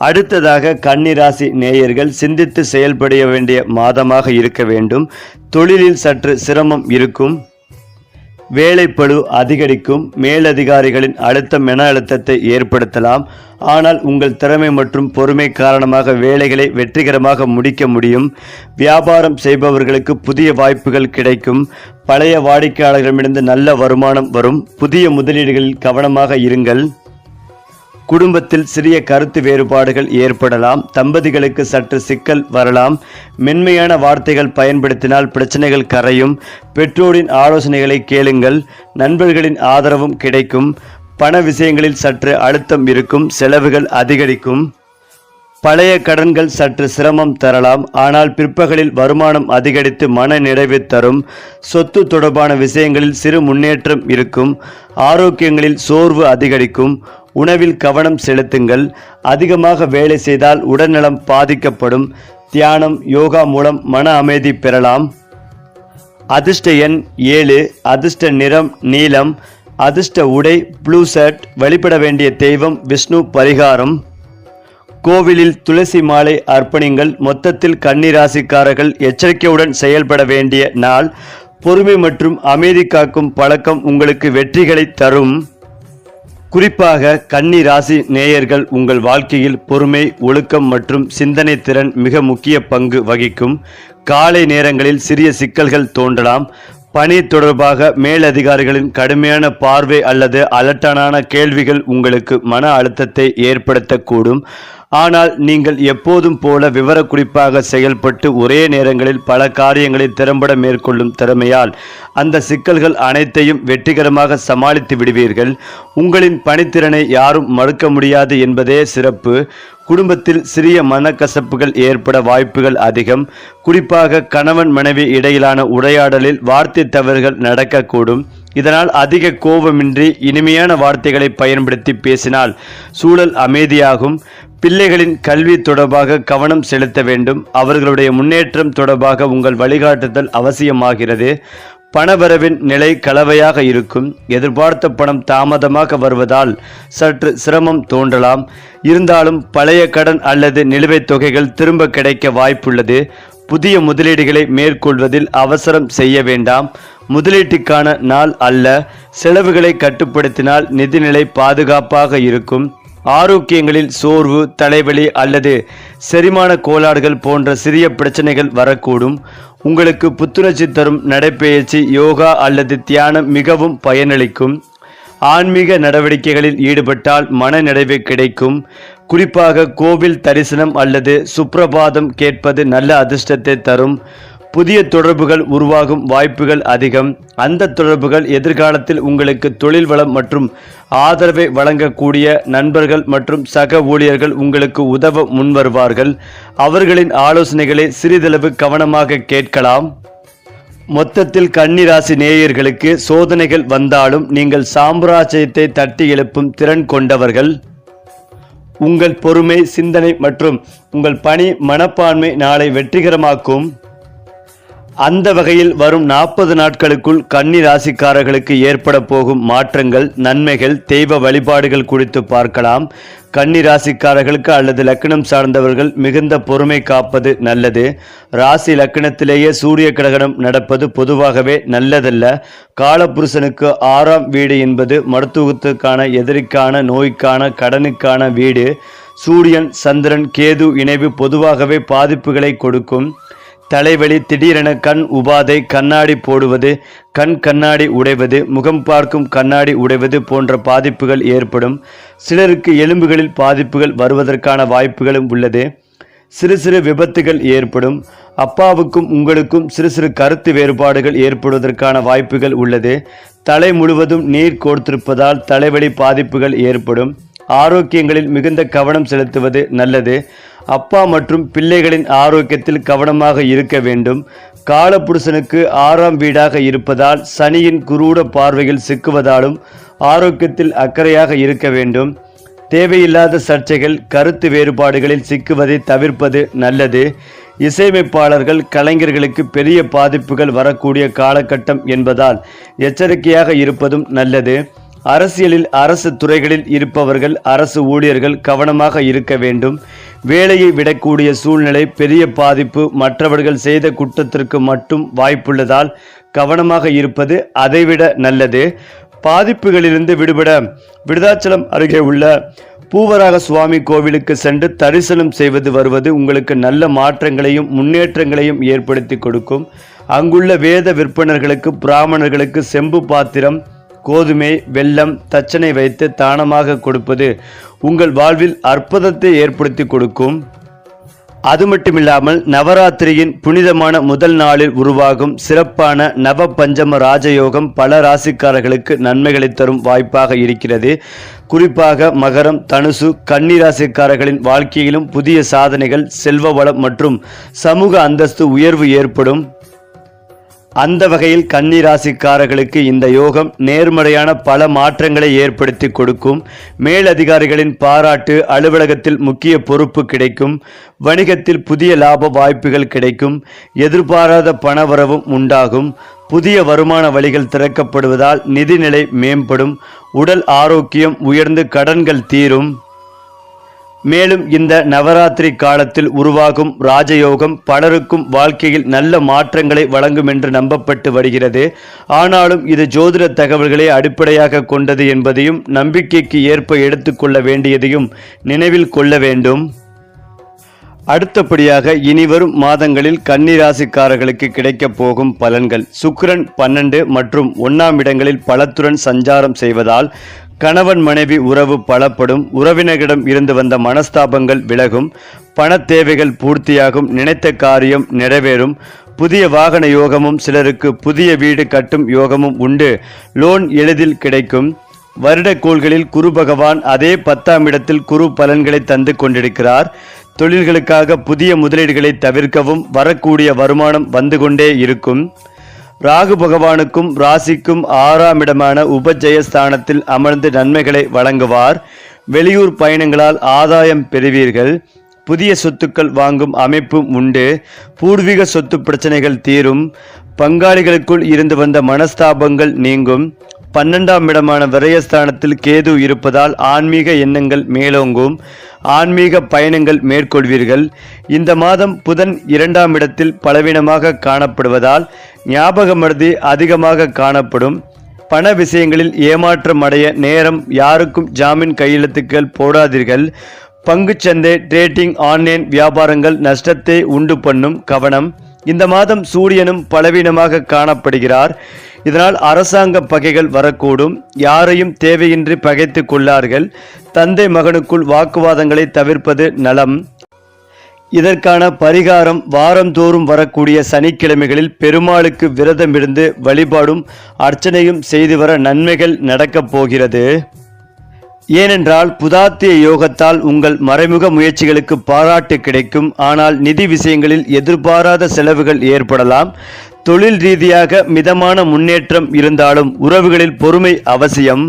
அடுத்ததாக கன்னிராசி நேயர்கள் சிந்தித்து செயல்பட வேண்டிய மாதமாக இருக்க வேண்டும். தொழிலில் சற்று சிரமம் இருக்கும். வேலைப்பளு அதிகரிக்கும். மேலதிகாரிகளின் அழுத்தம் மன அழுத்தத்தை ஏற்படுத்தலாம். ஆனால் உங்கள் திறமை மற்றும் பொறுமை காரணமாக வேலைகளை வெற்றிகரமாக முடிக்க முடியும். வியாபாரம் செய்பவர்களுக்கு புதிய வாய்ப்புகள் கிடைக்கும். பழைய வாடிக்கையாளர்களிடமிருந்து நல்ல வருமானம் வரும். புதிய முதலீடுகளில் கவனமாக இருங்கள். குடும்பத்தில் சிறிய கருத்து வேறுபாடுகள் ஏற்படலாம். தம்பதிகளுக்கு சற்று சிக்கல் வரலாம். மென்மையான வார்த்தைகள் பயன்படுத்தினால் பிரச்சனைகள் கரையும். பெற்றோரின் ஆலோசனைகளை கேளுங்கள். நண்பர்களின் ஆதரவும் கிடைக்கும். பண விஷயங்களில் சற்று அழுத்தம் இருக்கும். செலவுகள் அதிகரிக்கும். பழைய கடன்கள் சற்று சிரமம் தரலாம். ஆனால் பிற்பகலில் வருமானம் அதிகரித்து மன நிறைவு தரும். சொத்து தொடர்பான விஷயங்களில் சிறு முன்னேற்றம் இருக்கும். ஆரோக்கியங்களில் சோர்வு அதிகரிக்கும். உணவில் கவனம் செலுத்துங்கள். அதிகமாக வேலை செய்தால் உடல்நலம் பாதிக்கப்படும். தியானம், யோகா மூலம் மன அமைதி பெறலாம். அதிர்ஷ்ட எண் 7. அதிர்ஷ்ட நிறம் நீலம். அதிர்ஷ்ட உடை ப்ளூ ஷர்ட். வழிபட வேண்டிய தெய்வம் விஷ்ணு. பரிகாரம் கோவிலில் துளசி மாலை அர்ப்பணிங்கள். மொத்தத்தில் கன்னிராசிக்காரர்கள் எச்சரிக்கையுடன் செயல்பட வேண்டிய நாள். பொறுமை மற்றும் அமைதி காக்கும் பழக்கம் உங்களுக்கு வெற்றிகளை தரும். குறிப்பாக கன்னி ராசி நேயர்கள் உங்கள் வாழ்க்கையில் பொறுமை, ஒழுக்கம் மற்றும் சிந்தனை திறன் மிக முக்கிய பங்கு வகிக்கும். காலை நேரங்களில் சிறிய சிக்கல்கள் தோன்றலாம். பணி தொடர்பாக மேலதிகாரிகளின் கடுமையான பார்வை அல்லது அலட்டனான கேள்விகள் உங்களுக்கு மன அழுத்தத்தை ஏற்படுத்தக்கூடும். ஆனால் நீங்கள் எப்போதும் போல விவரக்குறிப்பாக செயல்பட்டு ஒரே நேரங்களில் பல காரியங்களை திறம்பட மேற்கொள்ளும் திறமையால் அந்த சிக்கல்கள் அனைத்தையும் வெற்றிகரமாக சமாளித்து விடுவீர்கள். உங்களின் பணித்திறனை யாரும் மறுக்க முடியாது என்பதே சிறப்பு. குடும்பத்தில் சிறிய மனக்கசப்புகள் ஏற்பட வாய்ப்புகள் அதிகம். குறிப்பாக கணவன் மனைவி இடையிலான உரையாடலில் வார்த்தை தவறுகள் நடக்கக்கூடும். இதனால் அதிக கோபமின்றி இனிமையான வார்த்தைகளை பயன்படுத்தி பேசினால் சூழல் அமைதியாகும். பிள்ளைகளின் கல்வி தொடர்பாக கவனம் செலுத்த வேண்டும். அவர்களுடைய முன்னேற்றம் தொடர்பாக உங்கள் வழிகாட்டுதல் அவசியமாகிறது. பணவரவின் நிலை கலவையாக இருக்கும். எதிர்பார்த்த பணம் தாமதமாக வருவதால் சற்று சிரமம் தோன்றலாம். இருந்தாலும் பழைய கடன் அல்லது நிலுவைத் தொகைகள் திரும்ப கிடைக்க வாய்ப்புள்ளது. புதிய முதலீடுகளை மேற்கொள்வதில் அவசரம் செய்ய வேண்டாம். முதலீட்டுக்கான நாள் அல்ல. செலவுகளை கட்டுப்படுத்தினால் நிதிநிலை பாதுகாப்பாக இருக்கும். ஆரோக்கியங்களில் சோர்வு, தலைவலி அல்லது செரிமான கோளாறுகள் போன்ற சிறிய பிரச்சனைகள் வரக்கூடும். உங்களுக்கு புத்துணர்ச்சி தரும் நடைப்பயிற்சி, யோகா அல்லது தியானம் மிகவும் பயனளிக்கும். ஆன்மீக நடவடிக்கைகளில் ஈடுபட்டால் மன நிறைவு கிடைக்கும். குறிப்பாக கோவில் தரிசனம் அல்லது சுப்ரபாதம் கேட்பது நல்ல அதிர்ஷ்டத்தை தரும். புதிய தொடர்புகள் உருவாகும் வாய்ப்புகள் அதிகம். அந்த தொடர்புகள் எதிர்காலத்தில் உங்களுக்கு தொழில் வளம் மற்றும் ஆதரவை வழங்கக்கூடிய நண்பர்கள் மற்றும் சக ஊழியர்கள் உங்களுக்கு உதவ முன்வருவார்கள். அவர்களின் ஆலோசனைகளை சிறிதளவு கவனமாக கேட்கலாம். மொத்தத்தில் கன்னிராசி நேயர்களுக்கு சோதனைகள் வந்தாலும் நீங்கள் சாம்ராஜ்யத்தை தட்டி எழுப்பும் திறன் கொண்டவர்கள். உங்கள் பொறுமை, சிந்தனை மற்றும் உங்கள் பணி மனப்பான்மை நாளை வெற்றிகரமாக்கும். அந்த வகையில் வரும் 40 நாட்களுக்குள் கன்னி ராசிக்காரர்களுக்கு ஏற்பட போகும் மாற்றங்கள், நன்மைகள், தெய்வ வழிபாடுகள் குறித்து பார்க்கலாம். கன்னி ராசிக்காரர்களுக்கு அல்லது லக்னம் சார்ந்தவர்கள் மிகுந்த பொறுமை காப்பது நல்லது. ராசி லக்னத்திலேயே சூரிய கிரகணம் நடப்பது பொதுவாகவே நல்லதல்ல. காலபுருஷனுக்கு 6ஆம் வீடு என்பது மருத்துவத்துக்கான, எதிரிக்கான, நோய்க்கான, கடனுக்கான வீடு. சூரியன், சந்திரன், கேது இணைவு பொதுவாகவே பாதிப்புகளை கொடுக்கும். தலைவலி, திடீரென கண் உபாதை, கண்ணாடி போடுவது, கண்ணாடி உடைவது, முகம் பார்க்கும் கண்ணாடி உடைவது போன்ற பாதிப்புகள் ஏற்படும். சிலருக்கு எலும்புகளில் பாதிப்புகள் வருவதற்கான வாய்ப்புகளும் உள்ளது. சிறு சிறு விபத்துகள் ஏற்படும். அப்பாவுக்கும் உங்களுக்கும் சிறு சிறு கருத்து வேறுபாடுகள் ஏற்படுவதற்கான வாய்ப்புகள் உள்ளது. தலை முழுவதும் நீர் கோர்த்திருப்பதால் தலைவலி பாதிப்புகள் ஏற்படும். ஆரோக்கியங்களில் மிகுந்த கவனம் செலுத்துவது நல்லது. அப்பா மற்றும் பிள்ளைகளின் ஆரோக்கியத்தில் கவனமாக இருக்க வேண்டும். காலபுருஷனுக்கு 6ஆம் வீடாக இருப்பதால் சனியின் குரூட பார்வையில் சிக்குவதாலும் ஆரோக்கியத்தில் அக்கறையாக இருக்க வேண்டும். தேவையில்லாத சர்ச்சைகள், கருத்து வேறுபாடுகளில் சிக்குவதை தவிர்ப்பது நல்லது. இசையமைப்பாளர்கள், கலைஞர்களுக்கு பெரிய பாதிப்புகள் வரக்கூடிய காலகட்டம் என்பதால் எச்சரிக்கையாக இருப்பதும் நல்லது. அரசியலில் அரசு துறைகளில் இருப்பவர்கள் அரசு ஊழியர்கள் கவனமாக இருக்க வேண்டும். வேலையை விடக்கூடிய சூழ்நிலை, பெரிய பாதிப்பு மற்றவர்கள் செய்த குற்றத்திற்கு மட்டும் வாய்ப்புள்ளதால் கவனமாக இருப்பது அதைவிட நல்லது. பாதிப்புகளிலிருந்து விடுபட விருதாச்சலம் அருகே உள்ள பூவராக சுவாமி கோவிலுக்கு சென்று தரிசனம் செய்வது வருவது உங்களுக்கு நல்ல மாற்றங்களையும் முன்னேற்றங்களையும் ஏற்படுத்தி கொடுக்கும். அங்குள்ள வேத விற்பனர்களுக்கு பிராமணர்களுக்கு செம்பு பாத்திரம், கோதுமை, வெல்லம், தச்சனை வைத்து தானமாக கொடுப்பது உங்கள் வாழ்வில் அற்புதத்தை ஏற்படுத்தி கொடுக்கும். அது மட்டுமில்லாமல் நவராத்திரியின் புனிதமான முதல் நாளில் உருவாகும் சிறப்பான நவ பஞ்சம ராஜயோகம் பல ராசிக்காரர்களுக்கு நன்மைகளை தரும் வாய்ப்பாக இருக்கிறது. குறிப்பாக மகரம், தனுசு, கன்னி ராசிக்காரர்களின் வாழ்க்கையிலும் புதிய சாதனைகள், செல்வ வளம் மற்றும் சமூக அந்தஸ்து உயர்வு ஏற்படும். அந்த வகையில் கன்னி ராசிக்காரர்களுக்கு இந்த யோகம் நேர்மறையான பல மாற்றங்களை ஏற்படுத்தி கொடுக்கும். மேலதிகாரிகளின் பாராட்டு, அலுவலகத்தில் முக்கிய பொறுப்பு கிடைக்கும். வணிகத்தில் புதிய லாப வாய்ப்புகள் கிடைக்கும். எதிர்பாராத பணவரவும் உண்டாகும். புதிய வருமான வழிகள் திறக்கப்படுவதால் நிதிநிலை மேம்படும். உடல் ஆரோக்கியம் உயர்ந்து கடன்கள் தீரும். மேலும் இந்த நவராத்திரி காலத்தில் உருவாகும் ராஜயோகம் பலருக்கும் வாழ்க்கையில் நல்ல மாற்றங்களை வழங்கும் என்று நம்பப்பட்டு வருகிறது. ஆனாலும் இது ஜோதிட தகவல்களை அடிப்படையாக கொண்டது என்பதையும் நம்பிக்கைக்கு ஏற்ப எடுத்துக்கொள்ள வேண்டியதையும் நினைவில் கொள்ள வேண்டும். அடுத்தபடியாக இனிவரும் மாதங்களில் கன்னி ராசிக்காரர்களுக்கு கிடைக்கப் போகும் பலன்கள். சுக்கிரன் 12 மற்றும் 1ஆம் இடங்களில் பலத்துடன் சஞ்சாரம் செய்வதால் கணவன் மனைவி உறவு பலப்படும். உறவினரிடம் இருந்து வந்த மனஸ்தாபங்கள் விலகும். பண தேவைகள் பூர்த்தியாகும். நினைத்த காரியம் நிறைவேறும். புதிய வாகன யோகமும், சிலருக்கு புதிய வீடு கட்டும் யோகமும் உண்டு. லோன் எளிதில் கிடைக்கும். வருடக்கோள்களில் குரு பகவான் அதே 10ஆம் இடத்தில் குரு பலன்களை தந்து கொண்டிருக்கிறார். தொழில்களுக்காக புதிய முதலீடுகளை தவிர்க்கவும். வரக்கூடிய வருமானம் வந்து கொண்டே இருக்கும். ராகு பகவானுக்கும் ராசிக்கும் 6ஆம் இடமான உபஜயஸ்தானத்தில் அமர்ந்து நன்மைகளை வழங்குவார். வெளியூர் பயணங்களால் ஆதாயம் பெறுவீர்கள். புதிய சொத்துக்கள் வாங்கும் அமைப்பும் உண்டு. பூர்வீக சொத்து பிரச்சனைகள் தீரும். பங்காளிகளுக்குள் இருந்து வந்த மனஸ்தாபங்கள் நீங்கும். 12ஆம் இடமான விரயஸ்தானத்தில் கேது இருப்பதால் ஆன்மீக எண்ணங்கள் மேலோங்கும். ஆன்மீக பயணங்கள் மேற்கொள்வீர்கள். இந்த மாதம் புதன் 2ஆம் இடத்தில் பலவீனமாக காணப்படுவதால் ஞாபக மறதி அதிகமாக காணப்படும். பண விஷயங்களில் ஏமாற்றம் அடைய நேரம். யாருக்கும் ஜாமீன் கையெழுத்துக்கள் போடாதீர்கள். பங்குச்சந்தை, ட்ரேடிங், ஆன்லைன் வியாபாரங்கள் நஷ்டத்தை உண்டு பண்ணும். கவனம். இந்த மாதம் சூரியனும் பலவீனமாக காணப்படுகிறார். இதனால் அரசாங்க பகைகள் வரக்கூடும். யாரையும் தேவையின்றி பகைத்து கொள்ளார்கள். தந்தை மகனுக்குள் வாக்குவாதங்களை தவிர்ப்பது நலம். இதற்கான பரிகாரம் வாரந்தோறும் வரக்கூடிய சனிக்கிழமைகளில் பெருமாளுக்கு விரதமிருந்து வழிபாடும் அர்ச்சனையும் செய்து வர நன்மைகள் நடக்கப் போகிறது. ஏனென்றால் புதாத்திய யோகத்தால் உங்கள் மறைமுக முயற்சிகளுக்கு பாராட்டு கிடைக்கும். ஆனால் நிதி விஷயங்களில் எதிர்பாராத செலவுகள் ஏற்படலாம். தொழில் ரீதியாக மிதமான முன்னேற்றம் இருந்தாலும் உறவுகளில் பொறுமை அவசியம்.